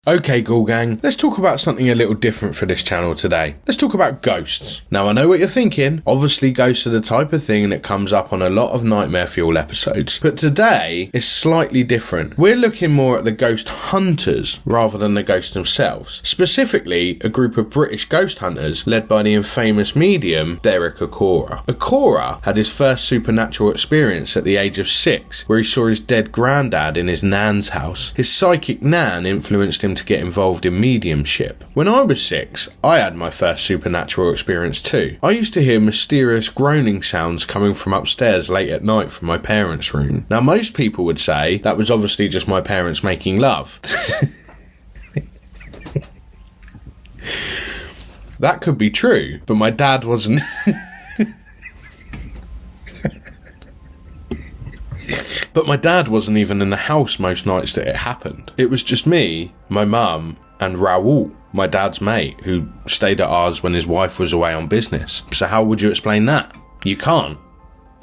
Okay, Ghoul Gang, let's talk about something a little different for this channel today. Let's talk about ghosts. Now, I know what you're thinking. Obviously, ghosts are the type of thing that comes up on a lot of Nightmare Fuel episodes. But today is slightly different. We're looking more at the ghost hunters rather than the ghosts themselves. Specifically, a group of British ghost hunters led by the infamous medium Derek Akora. Akora had his first supernatural experience at the age of 6, where he saw his dead granddad in his nan's house. His psychic nan influenced him to get involved in mediumship. When I was 6, I had my first supernatural experience too. I used to hear mysterious groaning sounds coming from upstairs late at night from my parents' room. Now, most people would say that was obviously just my parents making love. That could be true, but my dad wasn't. But my dad wasn't even in the house most nights that it happened. It was just me, my mum, and Raoul, my dad's mate, who stayed at ours when his wife was away on business. So how would you explain that? You can't.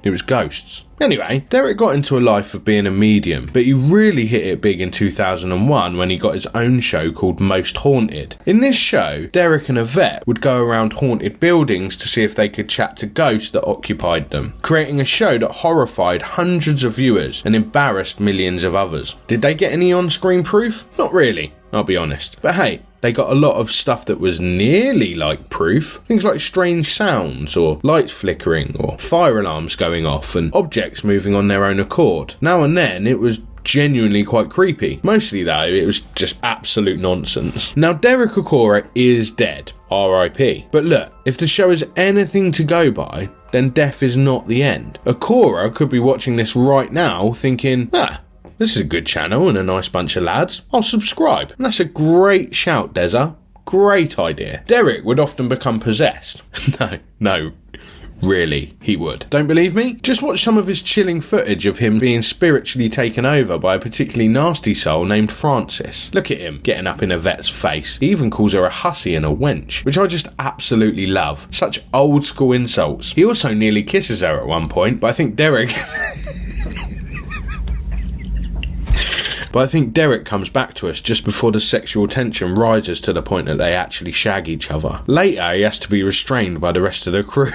It was ghosts. Anyway, Derek got into a life of being a medium, but he really hit it big in 2001 when he got his own show called Most Haunted. In this show, Derek and a vet would go around haunted buildings to see if they could chat to ghosts that occupied them, creating a show that horrified hundreds of viewers and embarrassed millions of others. Did they get any on-screen proof? Not really, I'll be honest. But hey, they got a lot of stuff that was nearly like proof. Things like strange sounds, or lights flickering, or fire alarms going off, and objects moving on their own accord. Now and then, it was genuinely quite creepy. Mostly though, it was just absolute nonsense. Now, Derek Akora is dead, RIP. But look, if the show is anything to go by, then death is not the end. Akora could be watching this right now thinking, this is a good channel and a nice bunch of lads. I'll subscribe. And that's a great shout, Deza. Great idea. Derek would often become possessed. No, really, he would. Don't believe me? Just watch some of his chilling footage of him being spiritually taken over by a particularly nasty soul named Francis. Look at him, getting up in a vet's face. He even calls her a hussy and a wench, which I just absolutely love. Such old school insults. He also nearly kisses her at one point, but I think Derek... But I think Derek comes back to us just before the sexual tension rises to the point that they actually shag each other. Later, he has to be restrained by the rest of the crew.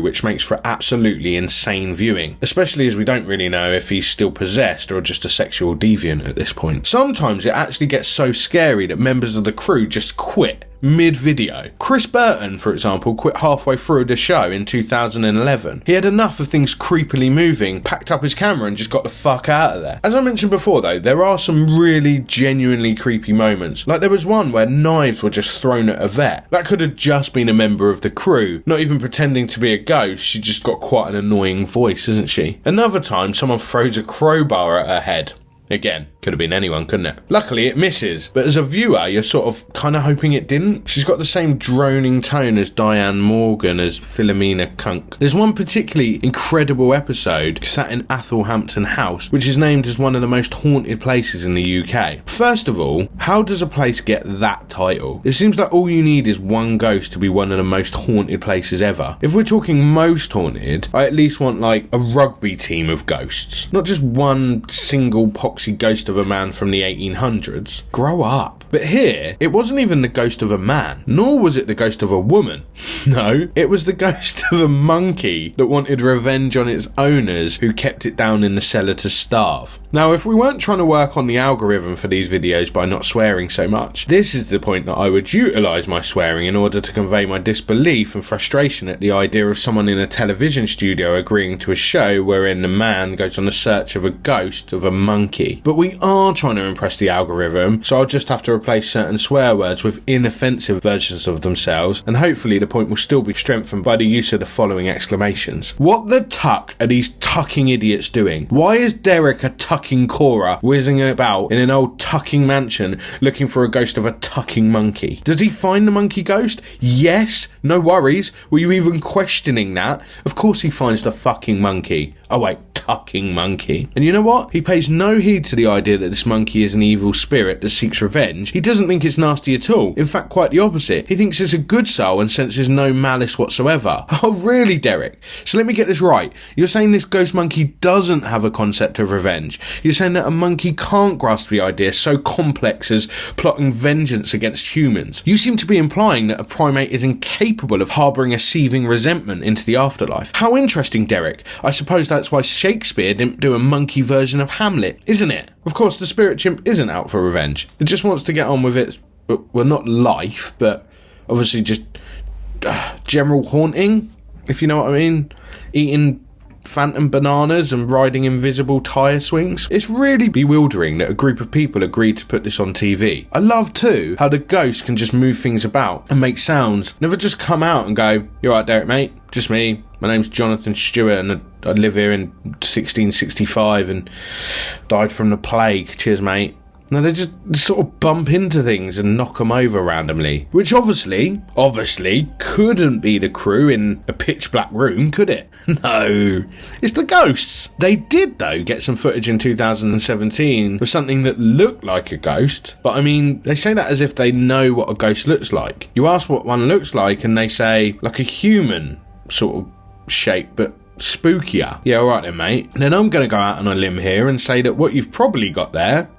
Which makes for absolutely insane viewing, especially as we don't really know if he's still possessed or just a sexual deviant at this point. Sometimes it actually gets so scary that members of the crew just quit mid-video. Chris Burton, for example, quit halfway through the show in 2011. He had enough of things creepily moving, packed up his camera and just got the fuck out of there. As I mentioned before though, there are some really genuinely creepy moments. Like there was one where knives were just thrown at a vet. That could have just been a member of the crew, not even pretending to be a ghost. She just got quite an annoying voice, isn't she? Another time, someone throws a crowbar at her head. Again, could have been anyone, couldn't it? Luckily, it misses, but as a viewer, you're sort of kind of hoping it didn't. She's got the same droning tone as Diane Morgan as Philomena Kunk. There's one particularly incredible episode set in Athelhampton House, which is named as one of the most haunted places in the UK. First of all, how does a place get that title? It seems like all you need is one ghost to be one of the most haunted places ever. If we're talking most haunted, I at least want like a rugby team of ghosts, not just one single poxy ghost of a man from the 1800s. Grow up. But here, it wasn't even the ghost of a man, nor was it the ghost of a woman. No, it was the ghost of a monkey that wanted revenge on its owners who kept it down in the cellar to starve. Now, if we weren't trying to work on the algorithm for these videos by not swearing so much, this is the point that I would utilise my swearing in order to convey my disbelief and frustration at the idea of someone in a television studio agreeing to a show wherein the man goes on the search of a ghost of a monkey. But we are trying to impress the algorithm, so I'll just have to replace certain swear words with inoffensive versions of themselves, and hopefully the point will still be strengthened by the use of the following exclamations. What the tuck are these tucking idiots doing? Why is Derek a tucking Cora whizzing about in an old tucking mansion looking for a ghost of a tucking monkey? Does he find the monkey ghost? Yes, no worries. Were you even questioning that? Of course he finds the fucking monkey. Oh wait, fucking monkey. And you know what? He pays no heed to the idea that this monkey is an evil spirit that seeks revenge. He doesn't think it's nasty at all. In fact, quite the opposite. He thinks it's a good soul and senses no malice whatsoever. Oh, really, Derek? So let me get this right. You're saying this ghost monkey doesn't have a concept of revenge. You're saying that a monkey can't grasp the idea so complex as plotting vengeance against humans. You seem to be implying that a primate is incapable of harbouring a seething resentment into the afterlife. How interesting, Derek. I suppose that's why Shakespeare didn't do a monkey version of Hamlet, isn't it? Of course, the spirit chimp isn't out for revenge. It just wants to get on with its, well, not life, but obviously just general haunting, if you know what I mean. Eating phantom bananas and riding invisible tyre swings. It's really bewildering that a group of people agreed to put this on TV. I love too how the ghost can just move things about and make sounds, never just come out and go, "You're right, Derek, mate, just me. My name's Jonathan Stewart and I live here in 1665 and died from the plague. Cheers, mate." No, they just sort of bump into things and knock them over randomly. Which obviously couldn't be the crew in a pitch black room, could it? No, it's the ghosts. They did, though, get some footage in 2017 of something that looked like a ghost. But I mean, they say that as if they know what a ghost looks like. You ask what one looks like and they say, like a human sort of shape, but spookier. Yeah, alright then, mate. Then I'm going to go out on a limb here and say that what you've probably got there,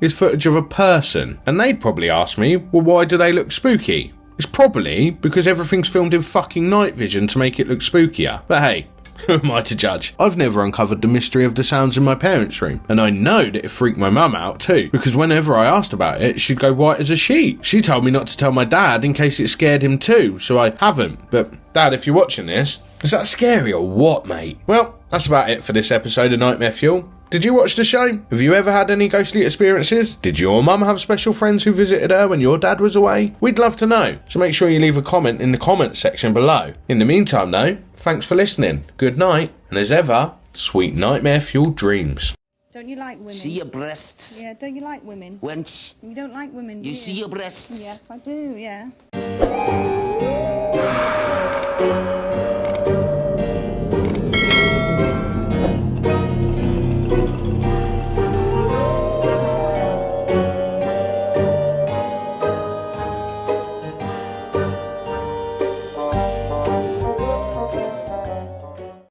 is footage of a person. And they'd probably ask me, well, why do they look spooky? It's probably because everything's filmed in fucking night vision to make it look spookier. But hey, who am I to judge? I've never uncovered the mystery of the sounds in my parents' room. And I know that it freaked my mum out too, because whenever I asked about it, she'd go white as a sheet. She told me not to tell my dad in case it scared him too, so I haven't. But Dad, if you're watching this, is that scary or what, mate? Well, that's about it for this episode of Nightmare Fuel. Did you watch the show? Have you ever had any ghostly experiences? Did your mum have special friends who visited her when your dad was away? We'd love to know, so make sure you leave a comment in the comments section below. In the meantime though, thanks for listening, good night, and as ever, sweet nightmare fueled dreams. Don't you like women? See your breasts. Yeah, don't you like women? Wench. You don't like women, do you? You see your breasts. Yes, I do, yeah.